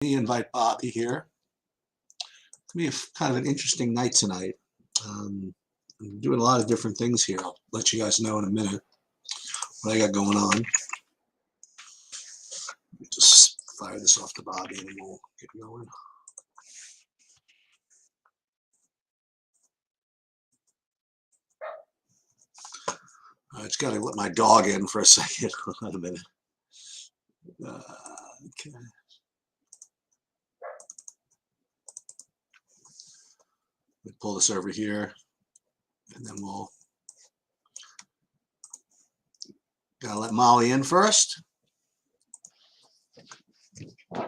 Me invite Bobby here. It's gonna be kind of an interesting night tonight. I'm doing a lot of different things here. I'll let you guys know in a minute what I got going on. Let me just fire this off to Bobby and then we'll get going. I just got to let my dog in for a second. Hold on a minute. Okay. Let me pull this over here, and then we'll gotta let Molly in first. Okay.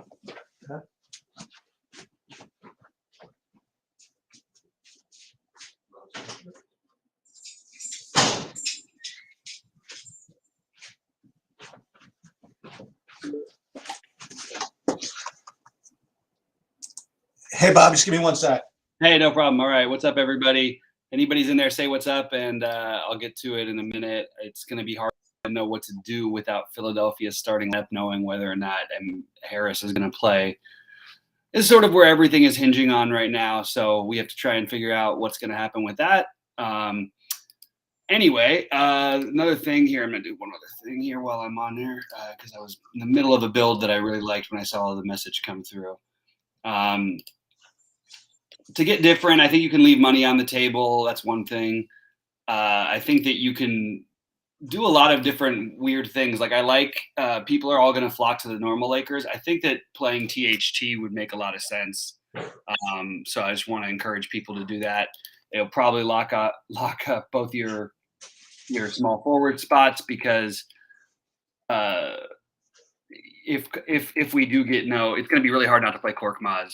Hey, Bob, just give me 1 sec. Hey, no problem. All right. What's up, everybody? Anybody's in there, say what's up, and I'll get to it in a minute. It's going to be hard to know what to do without Philadelphia starting up, knowing whether or not Harris is going to play. It's sort of where everything is hinging on right now, so we have to try and figure out what's going to happen with that. Anyway, another thing here. I'm going to do one other thing here while I'm on there because I was in the middle of a build that I really liked when I saw the message come through. To get different, I think you can leave money on the table. That's one thing. I think that you can do a lot of different weird things. Like I like people are all going to flock to the normal Lakers. I think that playing THT would make a lot of sense. So I just want to encourage people to do that. It'll probably lock up both your small forward spots because if we do get no, it's going to be really hard not to play Korkmaz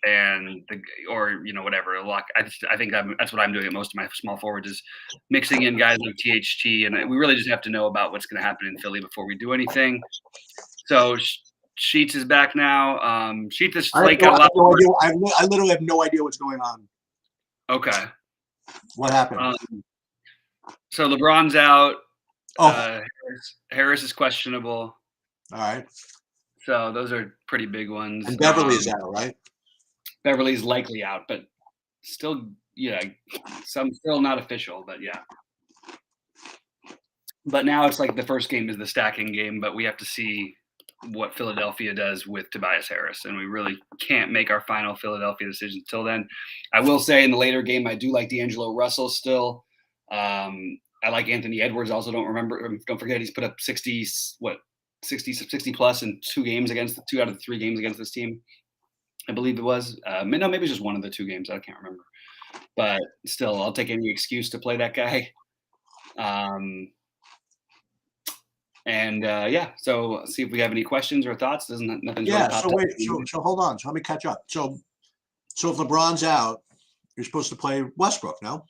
and whatever. I think that's what I'm doing at most of my small forwards is mixing in guys like THT, and we really just have to know about what's going to happen in Philly before we do anything. So Sheets is back now. Sheets is I literally have no idea what's going on. Okay. What happened? So LeBron's out. Oh, Harris is questionable. All right. So those are pretty big ones. And Beverly is out, right? Beverly's likely out, but still, some still not official, but yeah. But now it's like the first game is the stacking game, but we have to see what Philadelphia does with Tobias Harris, and we really can't make our final Philadelphia decision until then. I will say in the later game, I do like D'Angelo Russell still. I like Anthony Edwards. Also, don't forget he's put up 60 plus in 2 out of the 3 games against this team. I believe it was. No, maybe it's just one of the 2 games. I can't remember. But still, I'll take any excuse to play that guy. So see if we have any questions or thoughts. Nothing's yeah. So wait. So hold on. So let me catch up. So if LeBron's out, you're supposed to play Westbrook, no?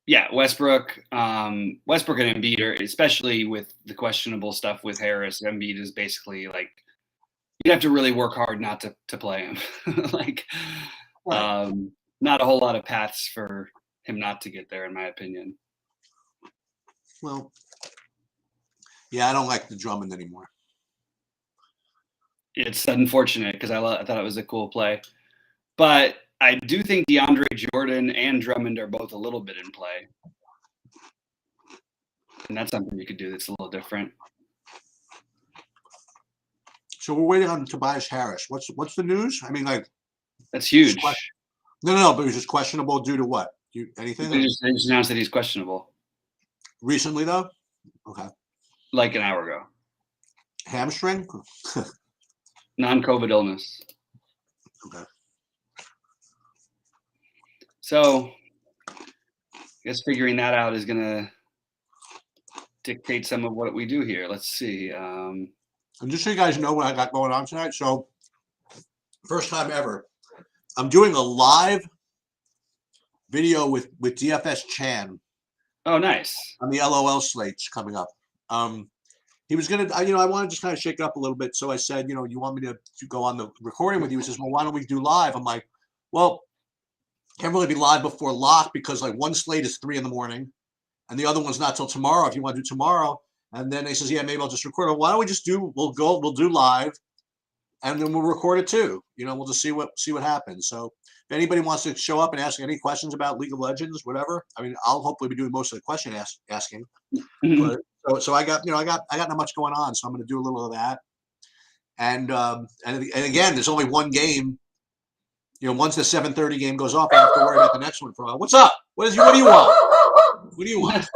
Yeah, Westbrook and Embiid are, especially with the questionable stuff with Harris. Embiid is basically like you'd have to really work hard not to play him. Right. Not a whole lot of paths for him not to get there, in my opinion. Well, yeah, I don't like the Drummond anymore. It's unfortunate because I thought it was a cool play, but I do think DeAndre Jordan and Drummond are both a little bit in play, and that's something you could do that's a little different. So we're waiting on Tobias Harris. What's the news? I mean, like that's huge. No, but he was just questionable due to what? Anything? They just announced that he's questionable. Recently, though? Okay. Like an hour ago. Hamstring? Non-COVID illness. Okay. So I guess figuring that out is going to dictate some of what we do here. Let's see. And just so you guys know what I got going on tonight. So first time ever, I'm doing a live video with DFS Chan. Oh, nice. On the LOL slates coming up. He was going to, I want to just kind of shake it up a little bit. So I said, you want me to go on the recording with you? He says, well, why don't we do live? I'm like, well, can't really be live before lock because like one slate is 3 a.m. and the other one's not till tomorrow. If you want to do tomorrow. And then he says, yeah, maybe I'll just record it. Why don't we just we'll do live. and then we'll record it too. We'll just see what happens. So if anybody wants to show up and ask any questions about League of Legends, whatever, I mean, I'll hopefully be doing most of the question asking. But so I got not much going on, so I'm going to do a little of that. And again, there's only one game. Once the 7:30 game goes off, I have to worry about the next one for a while. What's up? What do you want? What do you want?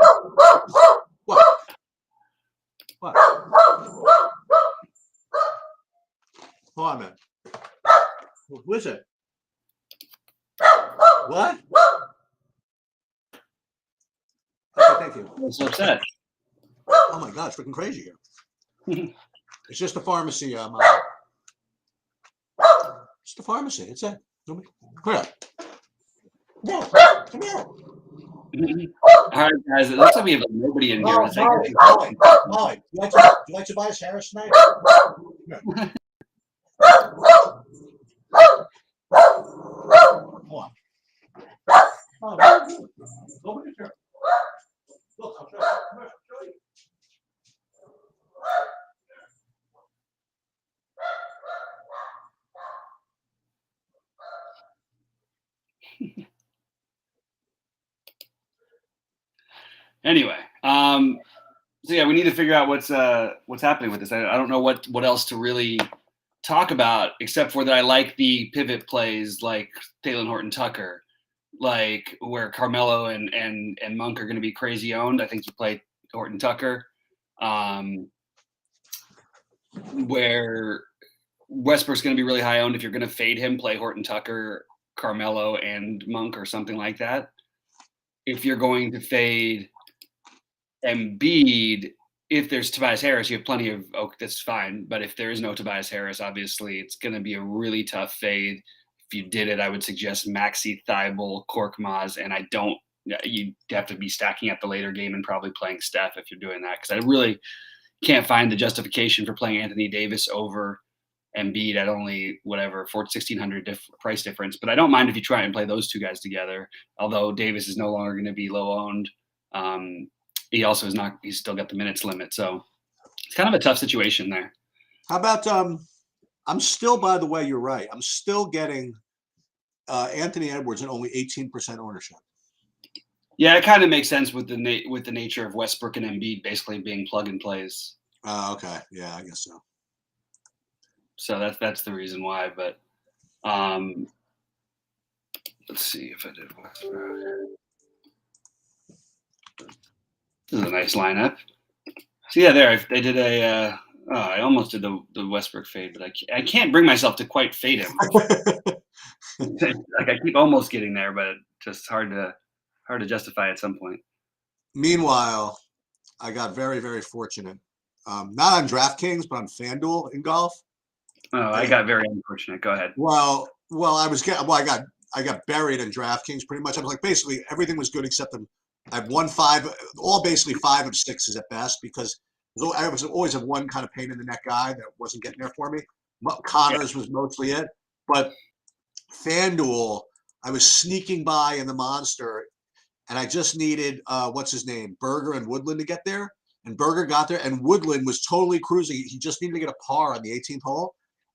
What? What? Hold on, man. Who is it? What? Okay, thank you. I'm so upset. Oh my God, it's freaking crazy here. It's just a pharmacy. It's the pharmacy. It's it. Come here. Come here. All right, guys. It looks like we have nobody in here. Molly, do you like Tobias Harris tonight? Hold on. Open the door. Look, I'll show you. Anyway, so yeah, we need to figure out what's happening with this. I don't know what else to really talk about except for that I like the pivot plays like Thalen Horton Tucker, like where Carmelo and Monk are going to be crazy owned. I think you play Horton Tucker, where Westbrook's going to be really high owned. If you're going to fade him, play Horton Tucker, Carmelo, and Monk or something like that. If you're going to fade Embiid, if there's Tobias Harris, you have plenty of that's fine. But if there is no Tobias Harris, obviously it's going to be a really tough fade. If you did it, I would suggest Maxey, Thibault, Korkmaz, and you have to be stacking at the later game and probably playing Steph if you're doing that, because I really can't find the justification for playing Anthony Davis over Embiid at only whatever $1,600 price difference. But I don't mind if you try and play those two guys together. Although Davis is no longer going to be low owned. He also is not. He's still got the minutes limit, so it's kind of a tough situation there. How about I'm still, by the way, you're right. I'm still getting Anthony Edwards at only 18% ownership. Yeah, it kind of makes sense with the nature of Westbrook and Embiid basically being plug and plays. Okay, yeah, I guess so. So that's the reason why. But let's see if I did Westbrook. This is a nice lineup. So yeah, there they did a. I almost did the Westbrook fade, but I can't bring myself to quite fade him. Like I keep almost getting there, but it's just hard to justify at some point. Meanwhile, I got very, very fortunate. Not on DraftKings, but on FanDuel in golf. Oh, I got very unfortunate. Go ahead. Well, I got buried in DraftKings pretty much. I was like, basically everything was good except I've won 5, all basically 5 of 6s at best, because I was always a one kind of pain in the neck guy that wasn't getting there for me. Connors was mostly it, but FanDuel, I was sneaking by in the monster, and I just needed what's his name, Berger and Woodland to get there, and Berger got there, and Woodland was totally cruising. He just needed to get a par on the 18th hole,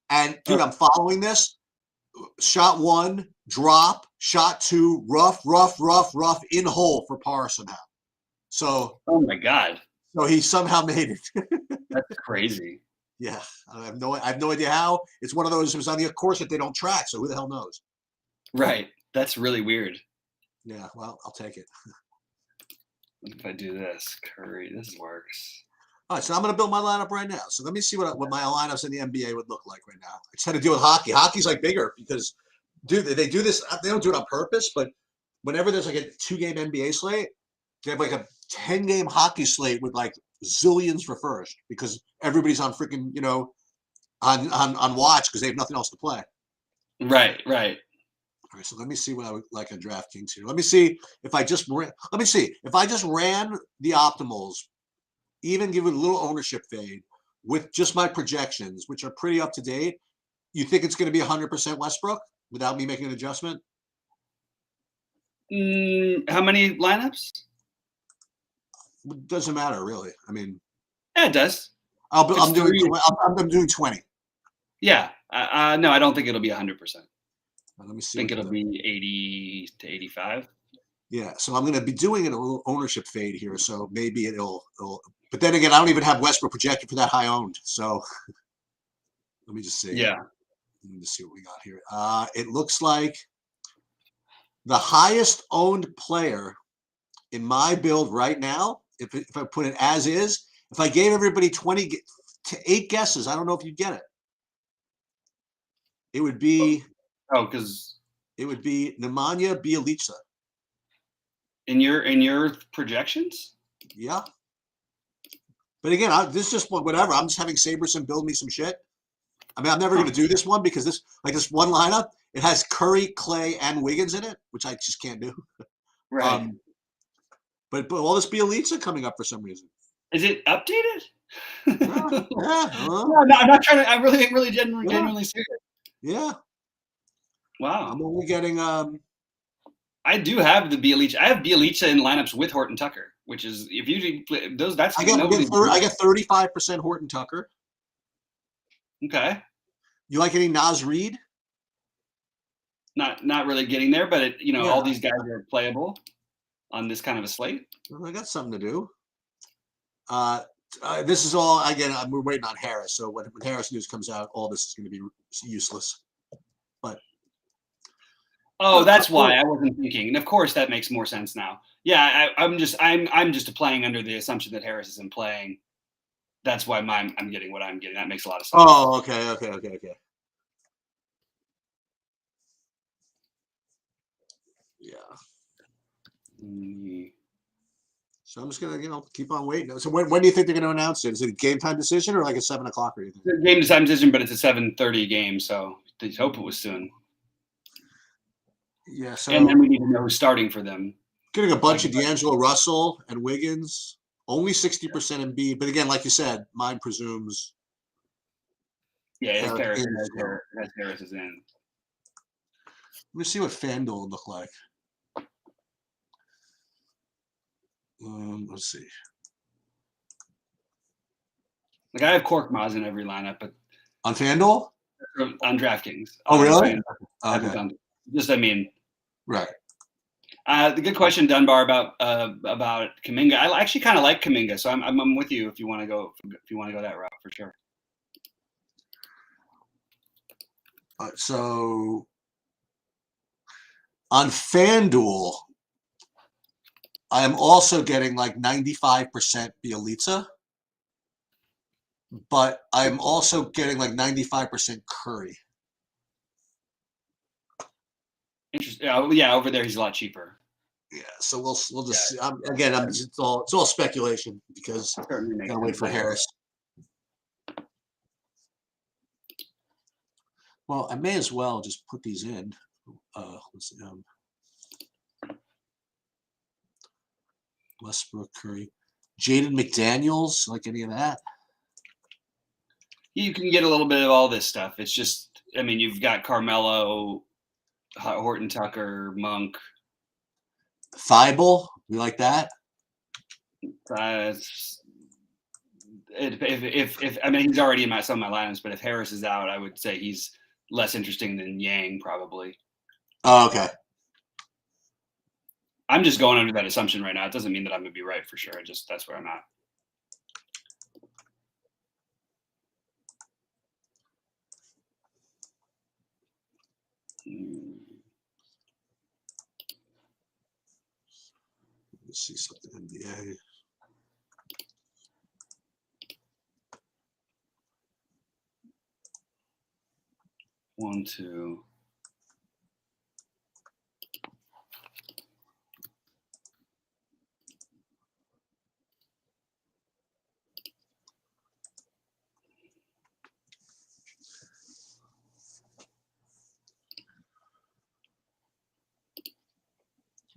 and dude, I'm following this. Shot 1, drop. Shot 2, rough, in hole for par somehow. So. Oh my God. So he somehow made it. That's crazy. Yeah, I have no idea how. It's one of those. It was on the course that they don't track, so who the hell knows? Right. That's really weird. Yeah. Well, I'll take it. If I do this, Curry, this works. All right, so I'm going to build my lineup right now. So let me see what my lineups in the NBA would look like right now. I just had to deal with hockey. Hockey's like bigger because, dude, they do this. They don't do it on purpose, but whenever there's like a 2-game NBA slate, they have like a 10-game hockey slate with like zillions for first, because everybody's on freaking, on watch because they have nothing else to play. Right. All right, so let me see what I would like on DraftKings here. Let me see if I just ran the optimals, even give it a little ownership fade with just my projections, which are pretty up to date. You think it's going to be 100% Westbrook without me making an adjustment? How many lineups? It doesn't matter, really. I mean, yeah, it does. I'm doing 20. Yeah, No, I don't think it'll be 100%. Let me I see. think it'll be 80 to 85. Yeah, so I'm going to be doing a little ownership fade here, so maybe it'll. But then again, I don't even have Westbrook projected for that high owned. So let me just see. Yeah. Let me just see what we got here. It looks like the highest owned player in my build right now, if I put it as is, if I gave everybody 8 guesses, I don't know if you'd get it. It would be because Nemanja Bjelica. In your projections? Yeah. But again, this is just whatever. I'm just having Saberson build me some shit. I mean, I'm never going to do this one because this one lineup, it has Curry, Clay, and Wiggins in it, which I just can't do. Right. But all this Bjelica coming up for some reason. Is it updated? Yeah. No, I'm not trying to. I'm really genuinely serious. Yeah. Wow. I'm only getting. I do have the Bjelica. I have Bjelica in lineups with Horton Tucker, which is if you play those. That's I get 35% Horton Tucker. Okay. You like any Naz Reid? Not really getting there, but all these guys are playable on this kind of a slate. Well, I got something to do. This is all again. We're waiting on Harris. So when Harris news comes out, all this is going to be useless. But that's why I wasn't thinking. And of course, that makes more sense now. Yeah, I'm just playing under the assumption that Harris isn't playing. That's why I'm getting what I'm getting. That makes a lot of sense. Oh, okay. Yeah. So I'm just gonna, keep on waiting. So when do you think they're gonna announce it? Is it a game time decision or like a 7 o'clock? Or anything? It's a game time decision, but it's a 7:30 game, so I hope it was soon. Yeah. So and then we need to know who's starting for them. Getting a bunch of D'Angelo Russell and Wiggins, only 60% Embiid, but again, like you said, mine presumes. Yeah, Harris is in. Let me see what FanDuel would look like. Let's see. Like I have Korkmaz in every lineup, but on FanDuel? On DraftKings. Oh, really? Okay. Right. The good question, Dunbar, about Kuminga. I actually kind of like Kuminga, so I'm with you if you want to go that route for sure. So on FanDuel, I am also getting like 95% Bjelica, but I'm also getting like 95% Curry. Interesting. Yeah, over there he's a lot cheaper. Yeah, so we'll just see. Again, it's all speculation because I gotta wait for Harris. Well, I may as well just put these in. Let's see. Westbrook, Curry, Jaden McDaniels, like any of that? You can get a little bit of all this stuff. It's just, you've got Carmelo, Horton Tucker, Monk. Thibault, you like that? If he's already in some of my lineups, but if Harris is out, I would say he's less interesting than Yang probably. Oh, okay. I'm just going under that assumption right now. It doesn't mean that I'm going to be right for sure. That's where I'm at. Let's see something NBA. One, two.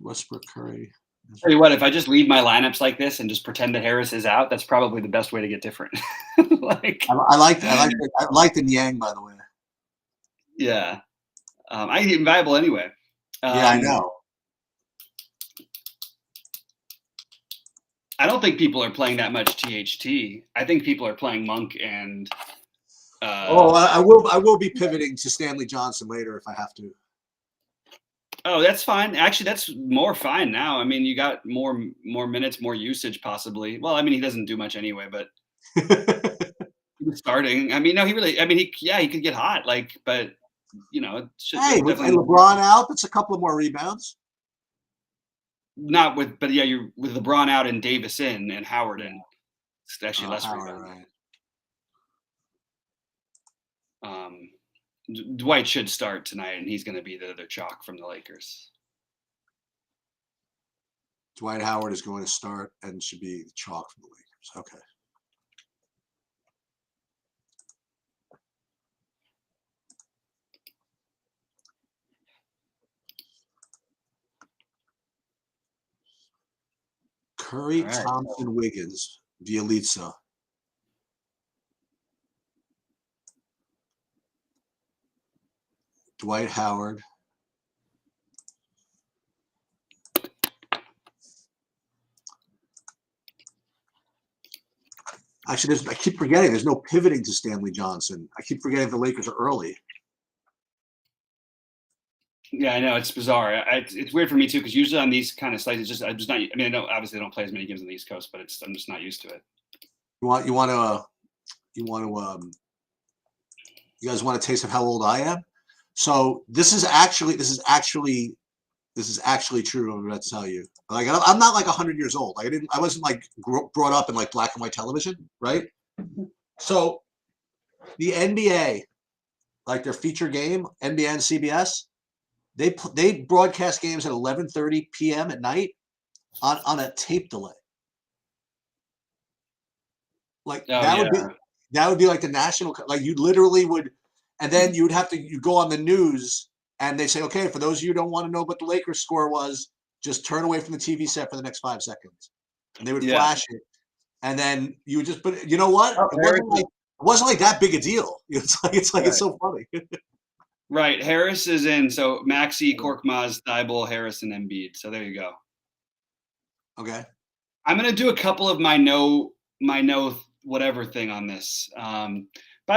Westbrook, Curry. Tell you what, if I just leave my lineups like this and just pretend that Harris is out, that's probably the best way to get different. I like the Yang, by the way. Yeah, I get invaluable anyway. Yeah, I know. I don't think people are playing that much THT. I think people are playing Monk and Oh, I will be pivoting to Stanley Johnson later if I have to. Oh, that's fine. Actually, that's more fine now. I mean, you got more minutes, more usage possibly. Well, I mean, he doesn't do much anyway, but he was starting. I mean, no, he really. I mean, he could get hot. Like, but it should Hey, with definitely LeBron out, that's a couple of more rebounds. not with, but yeah, you're with LeBron out and Davis in and Howard in. It's actually less Howard, rebounding. right. Dwight should start tonight, and he's going to be the chalk from the Lakers. Dwight Howard is going to start and should be the chalk from the Lakers. Okay. Curry, All right. Thompson, Wiggins, Bielitsa. Dwight Howard. Actually, I keep forgetting there's no pivoting to Stanley Johnson. I keep forgetting the Lakers are early. Yeah, I know it's bizarre. It's weird for me too because usually on these kind of sites, I'm just not. I mean, I know obviously they don't play as many games on the East Coast, but I'm just not used to it. You guys want a taste of how old I am? So this is actually true. I'm about to tell you. Like I'm not like 100 years old. Like I wasn't like brought up in like black and white television, right? So the NBA, like their feature game, NBA and CBS, they broadcast games at 11:30 p.m. at night on a tape delay. Like that would be like the national, like you literally would, and then you go on the news and they say, okay, for those of you who don't want to know what the Lakers score was, just turn away from the TV set for the next 5 seconds. And they would flash it. And then you would just, but you know what? It wasn't like that big a deal. It's so funny. Right. Harris is in. So Maxey, Korkmaz, Thibault, Harris, and Embiid. So there you go. Okay. I'm going to do a couple of my no whatever thing on this. By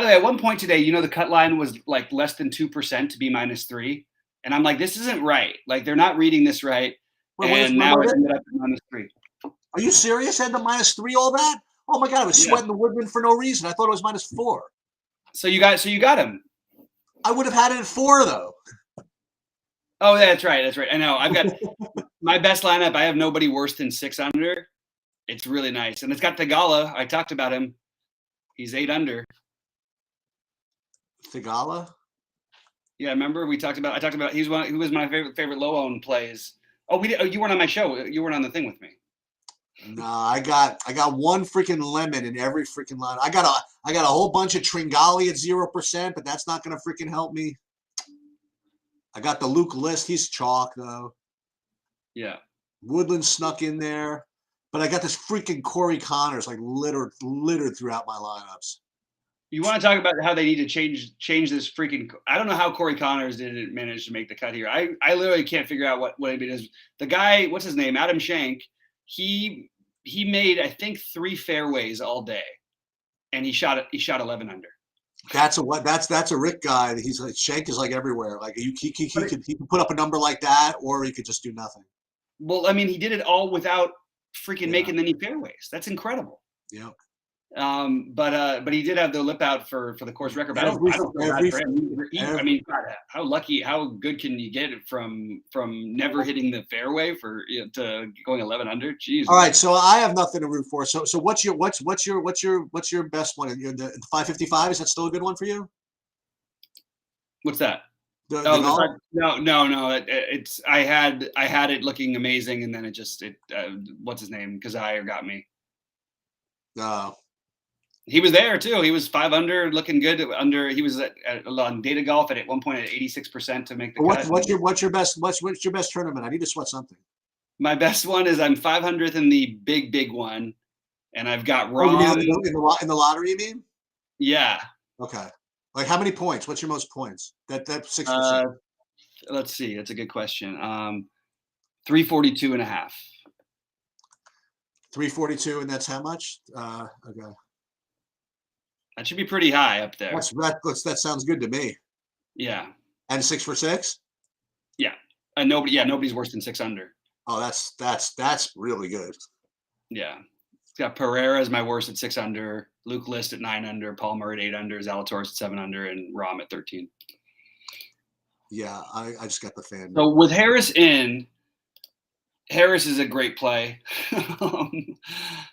the way, at one point today, the cut line was like less than 2% to be -3. And I'm like, this isn't right. Like they're not reading this right. And now it ended up at -3. Are you serious? Had the -3 all that? Oh my God, I was sweating the Woodman for no reason. I thought it was -4. So you got him. I would have had it at 4 though. Oh, that's right. That's right. I know. I've got my best lineup. I have nobody worse than 6 under. It's really nice. And it's got Thigala. I talked about him. He's 8 under. Thigala? Yeah, remember I talked about he was my favorite low own plays. Oh, you weren't on my show. You weren't on the thing with me. No, I got one freaking lemon in every freaking line. I got a whole bunch of Tringali at 0%, but that's not gonna freaking help me. I got the Luke List. He's chalk though. Yeah. Woodland snuck in there, but I got this freaking Corey Connors like littered throughout my lineups. You want to talk about how they need to change this freaking? I don't know how Corey Connors didn't manage to make the cut here. I literally can't figure out what it is. The guy, what's his name? Adam Shank. He made I think 3 fairways all day, and he shot 11 under. That's a Rick guy. He's like Shank is like everywhere. Like he could put up a number like that, or he could just do nothing. Well, I mean, he did it all without freaking making any fairways. That's incredible. Yeah. But he did have the lip out for the course record. But I don't feel bad for him. I mean, God, how good can you get from never hitting the fairway to going 11 under? Jeez. All right, so I have nothing to root for. So what's your best one? The 555, is that still a good one for you? What's that? No. It's I had it looking amazing, and then what's his name? Kazire got me. No. He was there too. He was 5 under, looking good. He was on Data Golf at one point at 86% to make the cut. What's your best tournament? I need to sweat something. My best one is I'm 500th in the big one, and I've got Rom. In the lottery, you mean? Yeah. Okay. Like how many points? What's your most points? That 6%. Let's see. That's a good question. 342 and a half. 342, and that's how much? Okay. That should be pretty high up there. That sounds good to me. Yeah. And 6 for 6? Yeah. Nobody's worse than 6 under. Oh, that's really good. Yeah. It's got Pereira as my worst at 6 under, Luke List at 9 under, Paul Murray at 8 under, Zalatoris at 7 under, and Rahm at 13. Yeah, I just got the fan. So with Harris in, Harris is a great play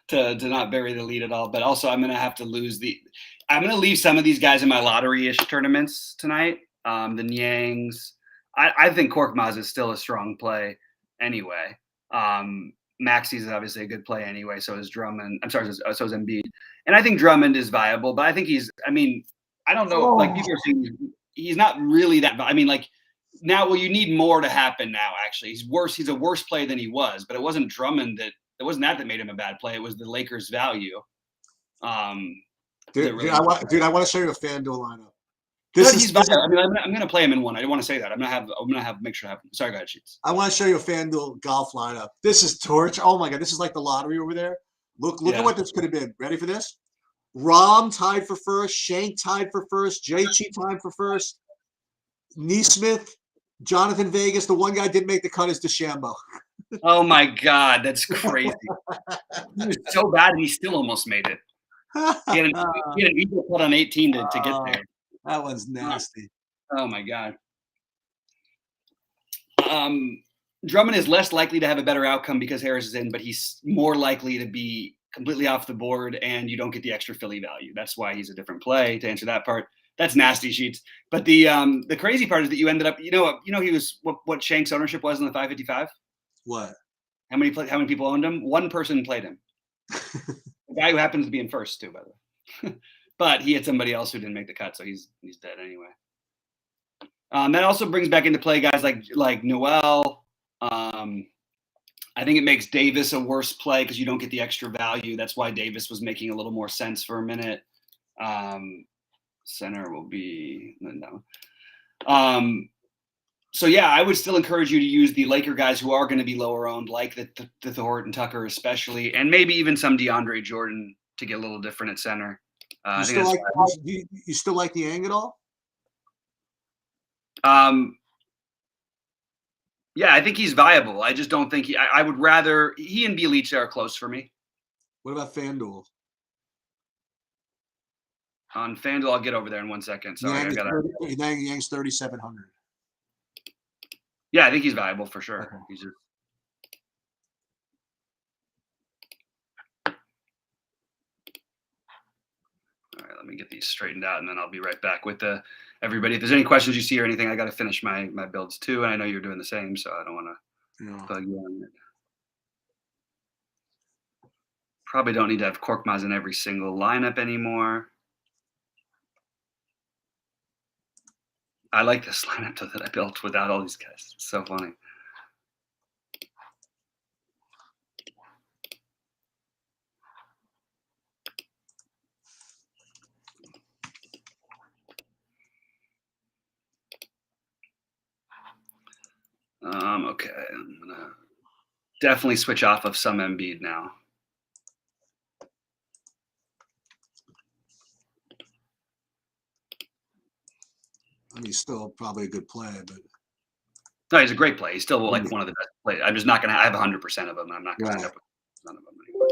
to not bury the lead at all. But also, I'm going to have to I'm going to leave some of these guys in my lottery-ish tournaments tonight. The Niangs. I think Korkmaz is still a strong play anyway. Maxi's is obviously a good play anyway. So is Drummond. I'm sorry, so is Embiid. And I think Drummond is viable, but I think I don't know. Like people are saying, he's not really that. I mean, like now, you need more to happen now. Actually, he's worse. He's a worse play than he was. But it wasn't Drummond that that made him a bad play. It was the Lakers' value. Dude, I want to show you a FanDuel lineup. He's viable. I mean, I'm going to play him in one. I didn't want to say that. I'm going to have make sure I have. Sorry, go ahead, Sheets. I want to show you a FanDuel golf lineup. This is torch. Oh my god, this is like the lottery over there. Look at what this could have been. Ready for this? Rahm tied for first. Shank tied for first. JT tied for first. Neesmith, Jonathan Vegas. The one guy didn't make the cut is DeChambeau. Oh my god, that's crazy. He was so bad, and he still almost made it. He had an eagle putt on 18 to get there. That one's nasty. Oh my god. Drummond is less likely to have a better outcome because Harris is in, but he's more likely to be completely off the board, and you don't get the extra Philly value. That's why he's a different play. To answer that part, that's nasty, Sheets. But the crazy part is that you ended up, he was what Shank's ownership was in the 555. What? How many people owned him? One person played him. The guy who happens to be in first too, by the way. But he had somebody else who didn't make the cut, so he's dead anyway. That also brings back into play guys like Noel. I think it makes Davis a worse play because you don't get the extra value. That's why Davis was making a little more sense for a minute. Center will be no. So yeah, I would still encourage you to use the Laker guys who are going to be lower owned, like the Horton Tucker especially, and maybe even some DeAndre Jordan to get a little different at center. You still like the Ang at all? Yeah, I think he's viable. I just don't think I would rather he and Bjelica are close for me. What about FanDuel? On FanDuel, I'll get over there in 1 second. Sorry, Yang's 3,700. Yeah, I think he's viable for sure. Okay. He's just. All right, let me get these straightened out, and then I'll be right back with everybody. If there's any questions you see or anything, I got to finish my builds too, and I know you're doing the same, so I don't want to bug you on it. Probably don't need to have Korkmaz in every single lineup anymore. I like this lineup that I built without all these guys. It's so funny. Okay, I'm gonna definitely switch off of some Embiid now. I mean, he's still probably a good play, but no, he's a great play. He's still like one of the best players. I'm just not gonna. I have 100% of them. I'm not gonna end up with none of them anymore.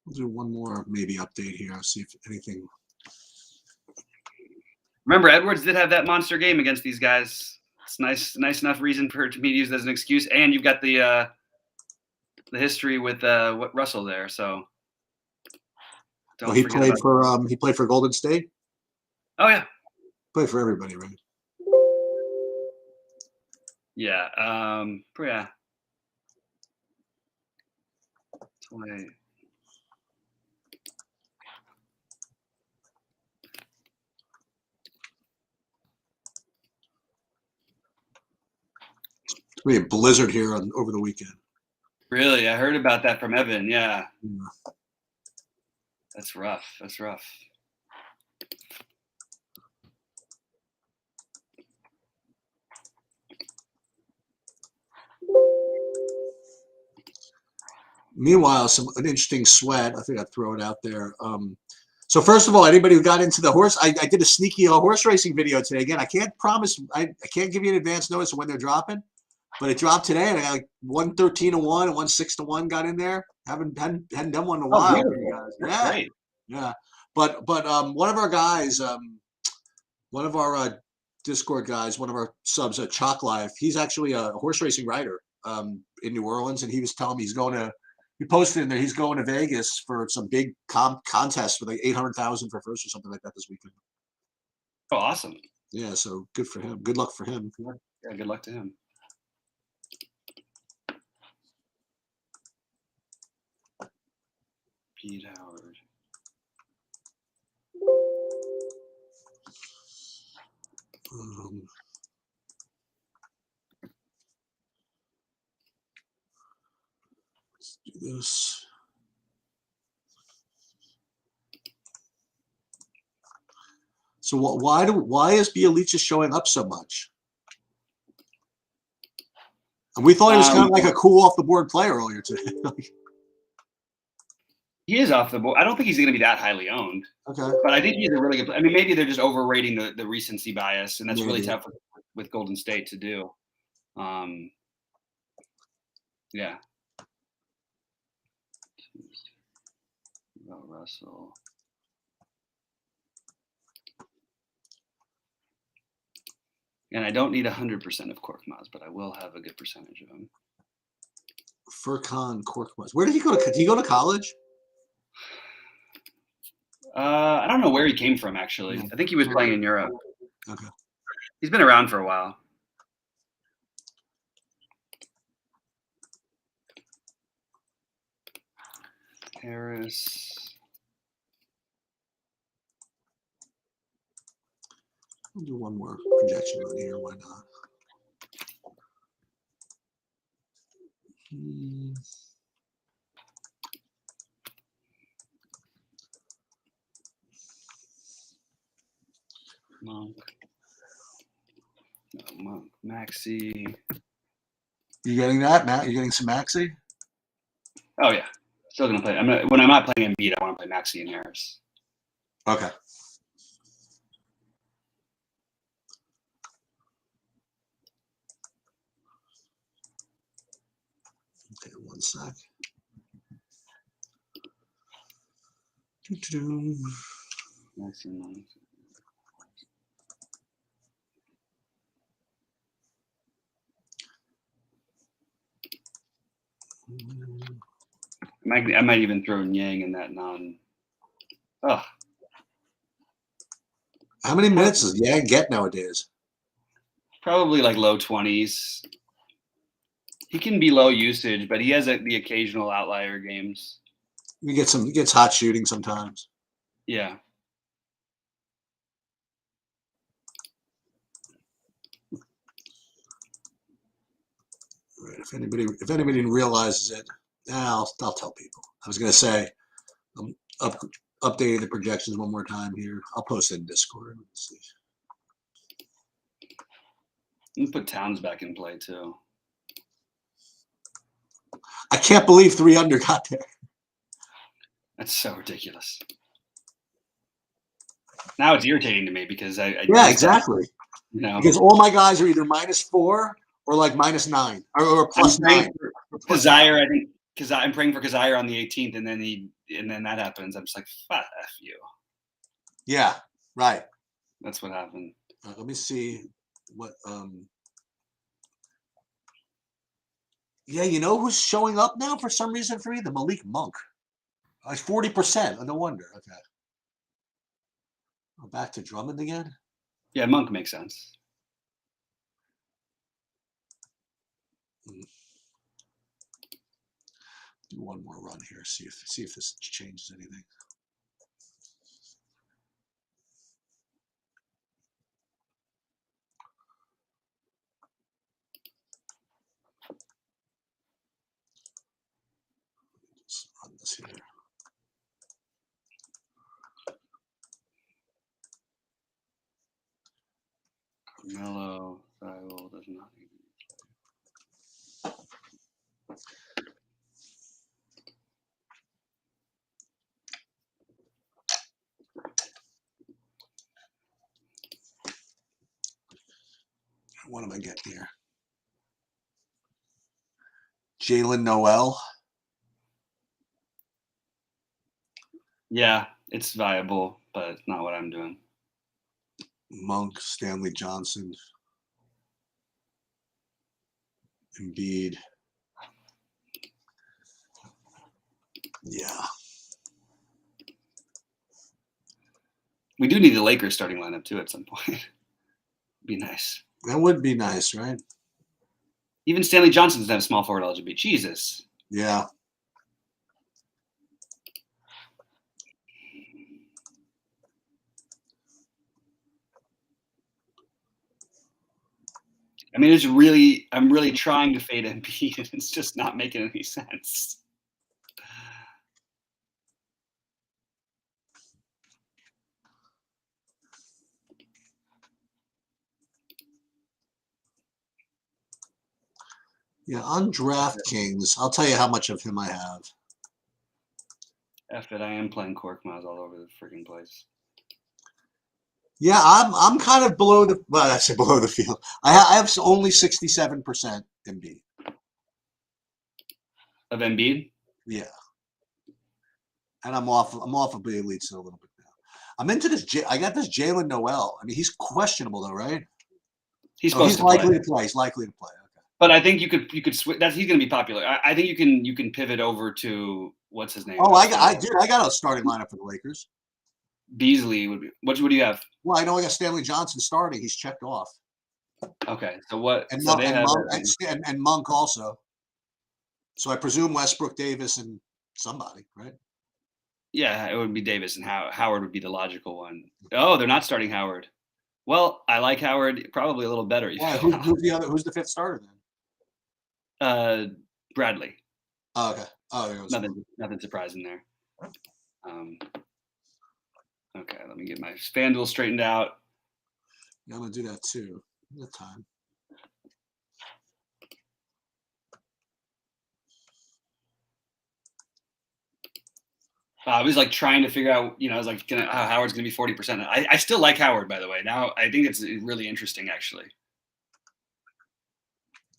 We'll do one more maybe update here. I'll see if anything. Remember, Edwards did have that monster game against these guys. It's nice enough reason for me to use as an excuse, and you've got the history with what Russell there. So he played for Golden State. Oh yeah, played for everybody, right? Yeah. Yeah. Wait. be a blizzard here over the weekend. Really, I heard about that from Evan. Yeah, Yeah. that's rough. That's rough. Meanwhile, an interesting sweat. I think I'd throw it out there. So first of all, anybody who got into the horse, I did a sneaky horse racing video today. Again, I can't promise, I can't give you an advance notice of when they're dropping, but it dropped today, and I got like 113 to 1 and 16 to 1 got in there. Hadn't done one in a while. Beautiful. That's great. Yeah. But one of our guys, one of our Discord guys, one of our subs at Chalk Life, he's actually a horse racing rider in New Orleans, and he was telling me he posted in there he's going to Vegas for some big contest with like 800,000 for first or something like that this weekend. Oh, awesome. Yeah, so good for him. Good luck for him. Yeah, good luck to him. Pete Howard. Let's do this. So why is Bialica showing up so much? And we thought he was kind of like a cool off the board player earlier today. He is off the board. I don't think he's going to be that highly owned. Okay. But I think he's a really good player. I mean, maybe they're just overrating the recency bias, and that's really tough with Golden State to do. Yeah. Russell. And I don't need 100% of Korkmaz, but I will have a good percentage of them. Furkan Korkmaz. Where did he go to? Did he go to college? I don't know where he came from, actually. I think he was playing in Europe. Okay. He's been around for a while. Harris. I'll do one more projection on here. Why not? Monk. No, Monk. Maxi. You getting that, Matt? You getting some Maxi? Oh yeah, still gonna play. When I'm not playing Embiid, I want to play Maxi and Harris. Okay. Okay, one sec. Maxi and Monk. I might even throw Yang in that non. Oh. How many minutes does Yang get nowadays? Probably like low 20s. He can be low usage, but he has the occasional outlier games. He gets hot shooting sometimes. Yeah. Right. If anybody realizes it, I'll tell people. I was going to say, I'm updating the projections one more time here. I'll post it in Discord. Let's see. You can put Towns back in play too. I can't believe 3 under got there. That's so ridiculous. Now it's irritating to me because yeah, exactly. You know, because all my guys are either -4 or like -9 or +9. Kazire, I think, because I'm praying for Kazire on the 18th, and then that happens. I'm just like, fuck F you. Yeah, right. That's what happened. Let me see what. Yeah, you know who's showing up now for some reason for me? The Malik Monk. Like 40%. No wonder. Okay. Back to Drummond again. Yeah, Monk makes sense. Do one more run here. See if this changes anything. Let's see here. Carmelo, Thybulle does not need What am I getting here? Jalen Noel. Yeah, it's viable, but it's not what I'm doing. Monk, Stanley Johnson, Embiid. Yeah. We do need the Lakers starting lineup too at some point. Be nice. That would be nice, right? Even Stanley Johnson doesn't have small forward eligibility. Jesus. Yeah. I mean, I'm really trying to fade Embiid, and it's just not making any sense. Yeah, on DraftKings, I'll tell you how much of him I have. F it, I am playing Korkmaz all over the freaking place. Yeah, I'm kind of below the that's below the field. I have only 67% Embiid. Of Embiid? Yeah. And I'm off of the elites a little bit now. I'm into this. I got this Jalen Noel. I mean, he's questionable though, right? He's supposed to likely play. to play. He's likely to play. Okay. But I think you could switch. He's going to be popular. I think you can pivot over to what's his name? Oh, I got a starting lineup for the Lakers. Beasley would be. What do you have? Well, I know I got Stanley Johnson starting. He's checked off. Okay, so what? And, so Monk, and Monk also. So I presume Westbrook, Davis, and somebody, right? Yeah, it would be Davis, and Howard would be the logical one. Oh, they're not starting Howard. Well, I like Howard probably a little better. Yeah, who's the fifth starter then? Bradley. Oh, okay. Oh, nothing surprising there. Okay, let me get my FanDuel straightened out. Yeah, I'm gonna do that too. The time. I was like trying to figure out, I was like, Howard's going to be 40%. I still like Howard, by the way. Now I think it's really interesting, actually.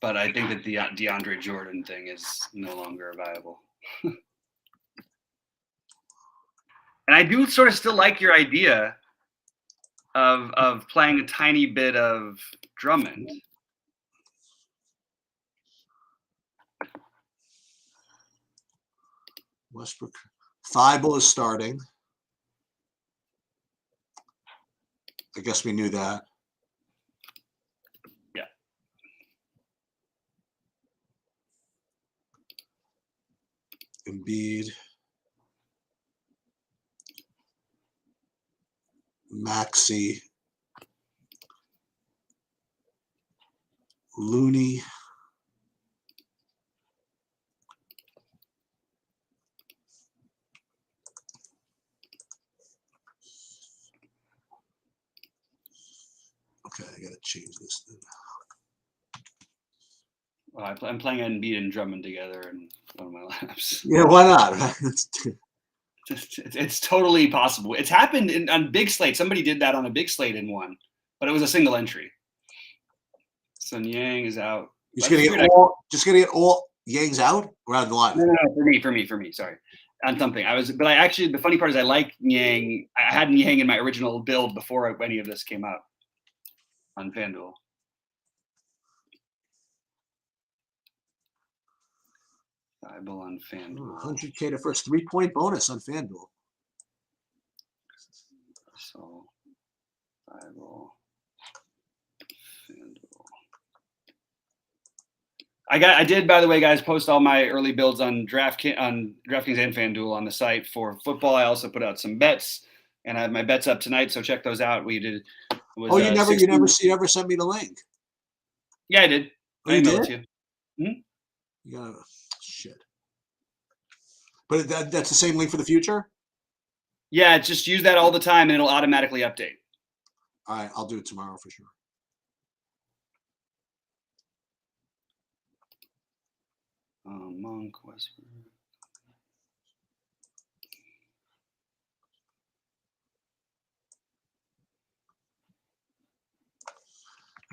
But I think that the DeAndre Jordan thing is no longer viable. And I do sort of still like your idea of playing a tiny bit of Drummond. Westbrook. Thybulle is starting. I guess we knew that. Yeah. Embiid. Maxey. Looney. Okay, I gotta change this then. Well, I'm playing Embiid and Drummond together in one of my lineups. Yeah, why not? It's totally possible. It's happened on big slate. Somebody did that on a big slate in one, but it was a single entry. So Yang is out. Just gonna get all Yang's out or out of the line? No, for me. Sorry. On something. The funny part is I like Yang. I had Yang in my original build before any of this came out on FanDuel. Thybulle on FanDuel. 100K to first 3-point bonus on FanDuel. So Thybulle, FanDuel. I did, by the way, guys, post all my early builds on DraftKings and FanDuel on the site for football. I also put out some bets, and I have my bets up tonight, so check those out. You never sent me the link. Yeah, I did. Oh, you did? It to you. You gotta shit. But that's the same link for the future? Yeah, just use that all the time and it'll automatically update. All right, I'll do it tomorrow for sure. Monk, Westbrook.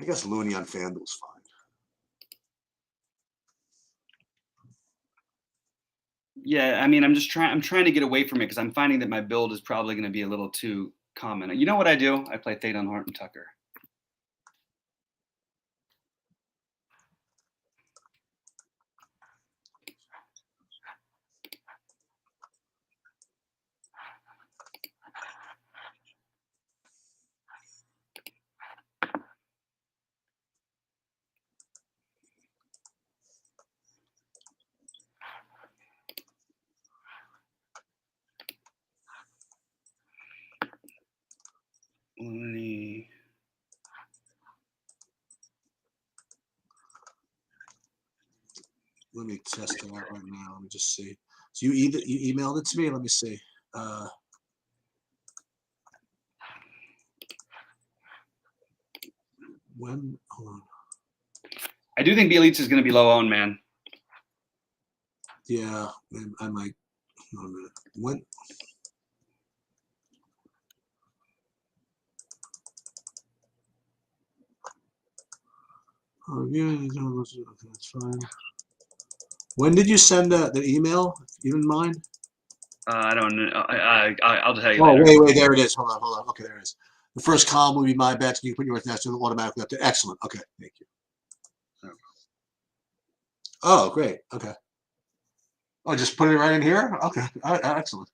I guess Looney on FanDuel's fine. Yeah, I mean, I'm trying to get away from it because I'm finding that my build is probably going to be a little too common. You know what I do? I play Thadon Horton Tucker. Looney. Let me test it out right now. Let me just see. So you emailed it to me. Let me see. When? Hold on. I do think Bielitsa is going to be low owned, man. Yeah, I might. Hold on a minute. When? Oh, yeah, that's fine. When did you send the email? You didn't mind? I don't know. I'll tell you Oh, later. wait, there it is. Hold on. Okay, there it is. The first column will be my bets. You can put yours next to automatically update. Excellent. Okay, thank you. Oh, great. Okay. Oh, just put it right in here? Okay. All right, excellent.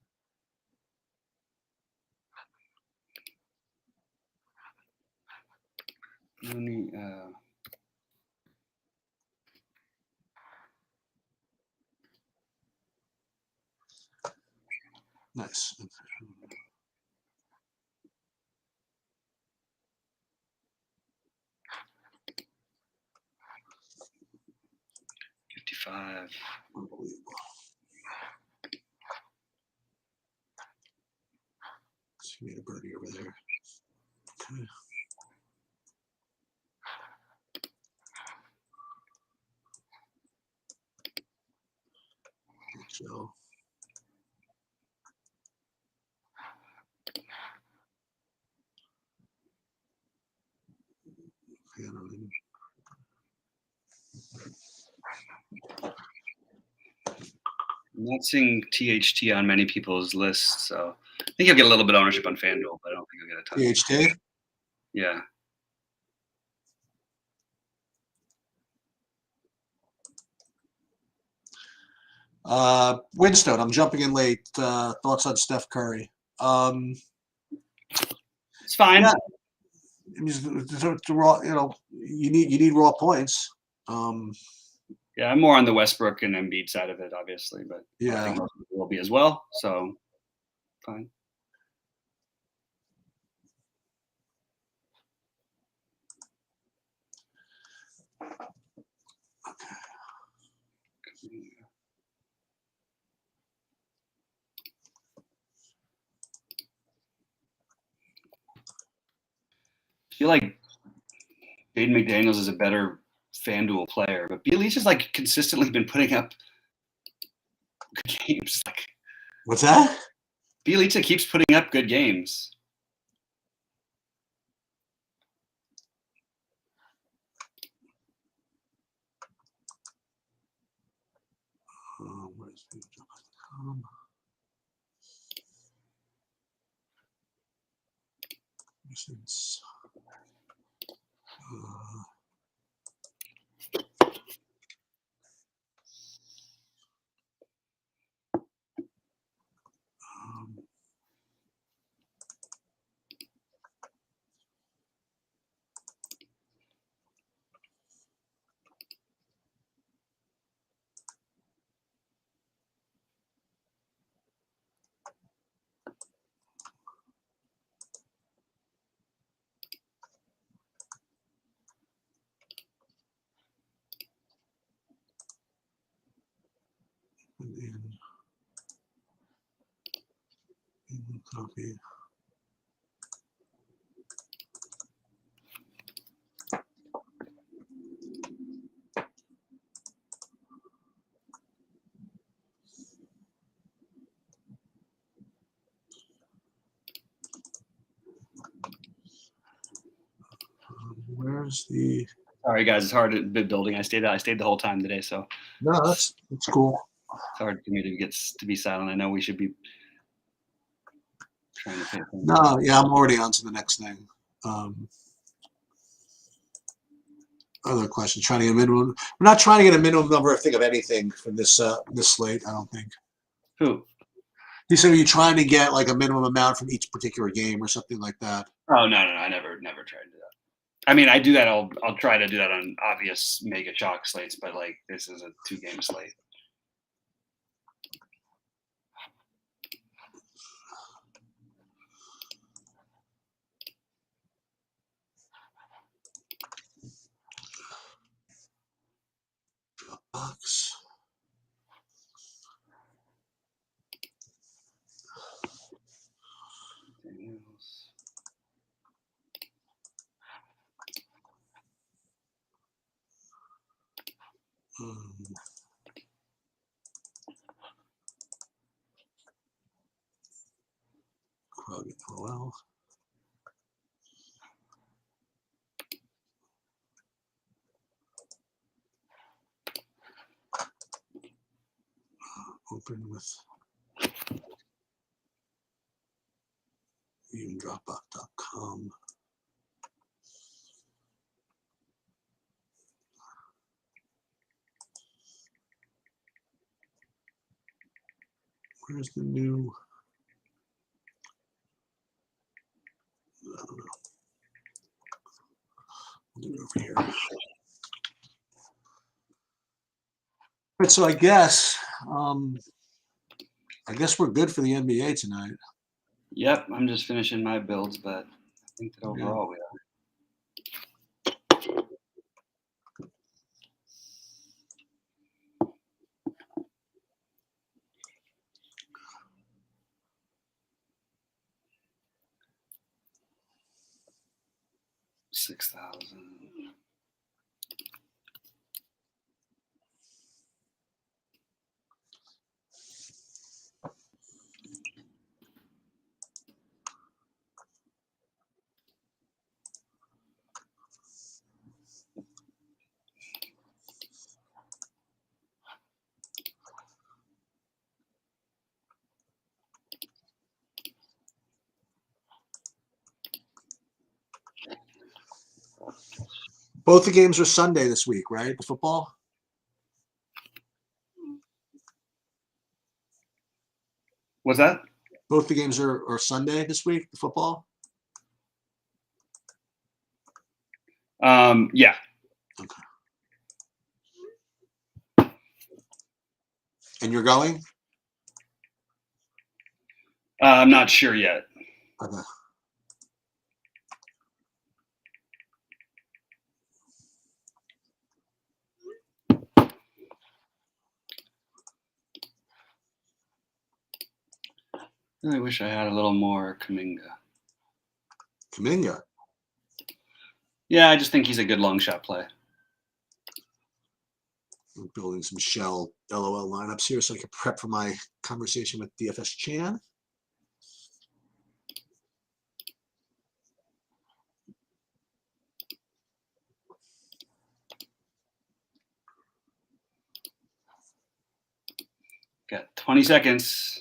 Looney, Nice. 55. Unbelievable. She made a birdie over there. Okay. So. I'm not seeing THT on many people's lists, so I think he'll get a little bit of ownership on FanDuel, but I don't think he'll get a ton. THT? Yeah. Winstone, I'm jumping in late. Thoughts on Steph Curry? It's fine. Yeah. Raw, you need raw points. Yeah, I'm more on the Westbrook and Embiid side of it, obviously, but yeah, I think most people will be as well. So fine. I feel like Jaden McDaniels is a better FanDuel player, but Bielitsa has like consistently been putting up good games. Like, what's that? Bielitsa keeps putting up good games. Where's Copy. Where's the? Sorry, guys. It's hard to be building. I stayed the whole time today, so No, that's cool. it's hard for me to be silent. I know we should be trying to pay attention. No, yeah, I'm already on to the next thing. Other question. Trying to get a minimum. We're not trying to get a minimum number of anything from this slate. I don't think. Who? He said, "Are you trying to get like a minimum amount from each particular game or something like that?" Oh no, I never tried to do that. I mean, I do that. I'll try to do that on obvious mega chalk slates, but like this is a 2-game slate. Dropbox. Well. Open with even Dropbox.com. Where's the new? I don't know. I'll do it over here. All right, so I guess we're good for the NBA tonight. Yep, I'm just finishing my builds, but I think that overall we are. $6,000. Both the games are Sunday this week, right? The football? What's that? Both the games are Sunday this week, the football? Yeah. Okay. And you're going? I'm not sure yet. Okay. I really wish I had a little more Kuminga. Kuminga? Yeah, I just think he's a good long shot play. I'm building some shell LOL lineups here so I can prep for my conversation with DFS Chan. Got 20 seconds.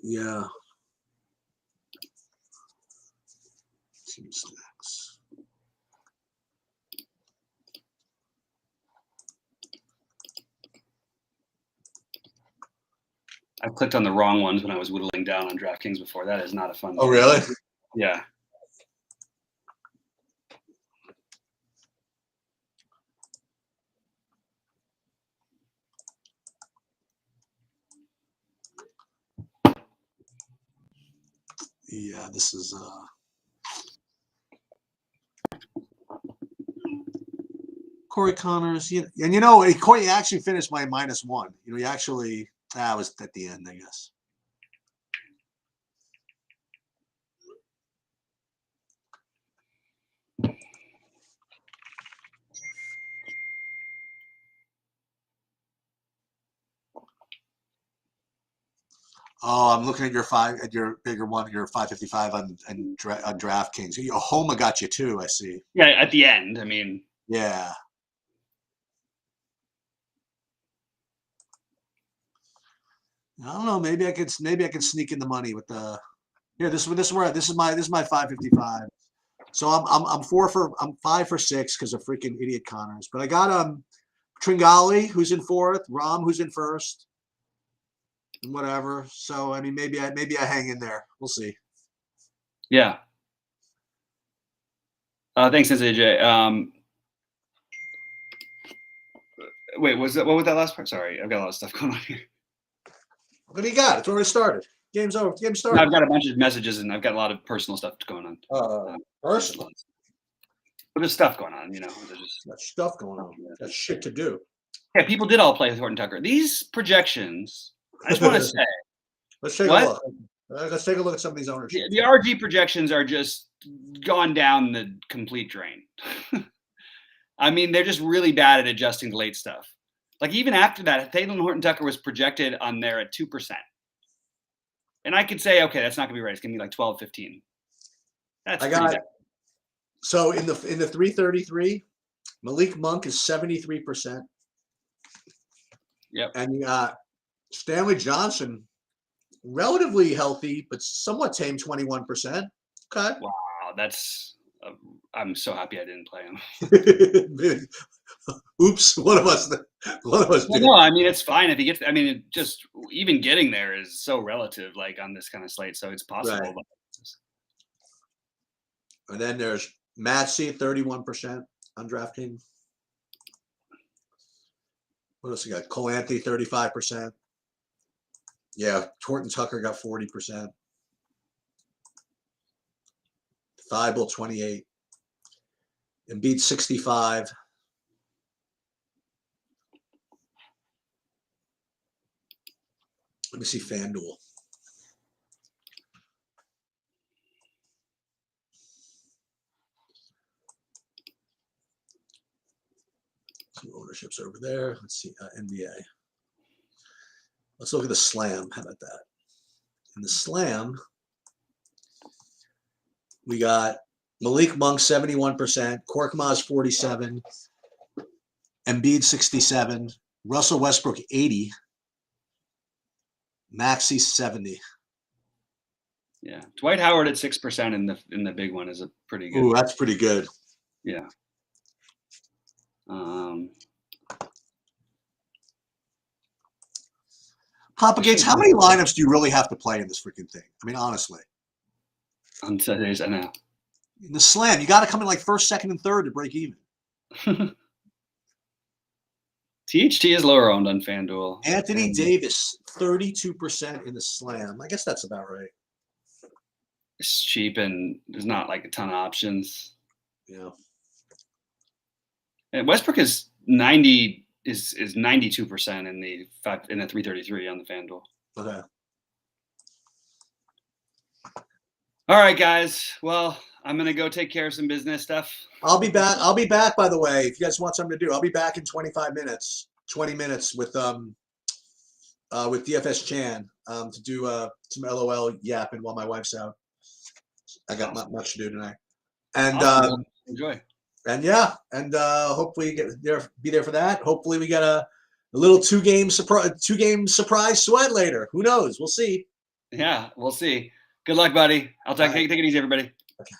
Yeah. Team stacks. I clicked on the wrong ones when I was whittling down on DraftKings before. That is not a fun. Oh, really? Yeah. Yeah, this is Corey Connors. Yeah, and Corey actually finished my -1. He actually was at the end, I guess. Oh, I'm looking at your bigger one, your 555 on DraftKings. Homa got you too. I see. Yeah, at the end. I mean, Yeah. I don't know. Maybe I could sneak in the money with the. Here, this is my 555. So I'm 5 for 6 because of freaking idiot Connors. But I got Tringali who's in 4th, Rom who's in 1st, and whatever. So I mean, maybe I hang in there. We'll see. yeah. Thanks, AJ. Wait, what was that last part? Sorry, I've got a lot of stuff going on here. What do you got? It's already started. Game's over. Game started. No, I've got a bunch of messages and I've got a lot of personal stuff going on. Personal. But there's stuff going on, There's just, Got stuff going on. Got shit to do. yeah, people did all play with Horton Tucker. These projections, I just want to say, Let's take a look. Let's take a look at some of these ownerships. the RG projections are just gone down the complete drain. I mean, they're just really bad at adjusting to late stuff. Like even after that, Thalen Horton Tucker was projected on there at 2%. And I could say, okay, that's not gonna be right. It's gonna be like 12, 15. That's I got it. So in the 333, Malik Monk is 73%. Yep. And you got Stanley Johnson, relatively healthy, but somewhat tame, 21%. Okay. Wow, that's I'm so happy I didn't play him. Oops, one of us did. No, I mean it's fine if he gets. I mean, it just even getting there is so relative, like on this kind of slate. So it's possible. Right. And then there's Matsy, 31% on DraftKings. What else you got? Cole Anthony, 35%. Yeah, Horton Tucker got 40%. Thibault, 28. Embiid, 65. Let me see FanDuel. Some ownerships over there. Let's see, NBA. Let's look at the Slam. How about that? In the Slam, we got Malik Monk, 71%. Korkmaz, 47. Embiid, 67. Russell Westbrook, 80. Maxey, 70. Yeah, Dwight Howard at 6% in the big one is a pretty good. Ooh, that's pretty good. Yeah. Papa Gates, how many lineups do you really have to play in this freaking thing? I mean, honestly. On Saturdays, I know. In the Slam, you got to come in like first, second, and third to break even. THT is lower owned on FanDuel. Anthony Davis, 32% in the Slam. I guess that's about right. It's cheap and there's not like a ton of options. Yeah. And Westbrook is 92% in the 333 on the FanDuel. Okay. All right, guys. Well, I'm gonna go take care of some business stuff. I'll be back. By the way, if you guys want something to do, I'll be back in 20 minutes with DFS Chan to do some LOL yapping while my wife's out. I got much to do tonight, and awesome. Enjoy. And yeah, and hopefully be there for that. Hopefully we get a little two game surprise sweat later. Who knows? We'll see. Yeah, we'll see. Good luck, buddy. Take it easy, everybody. Okay.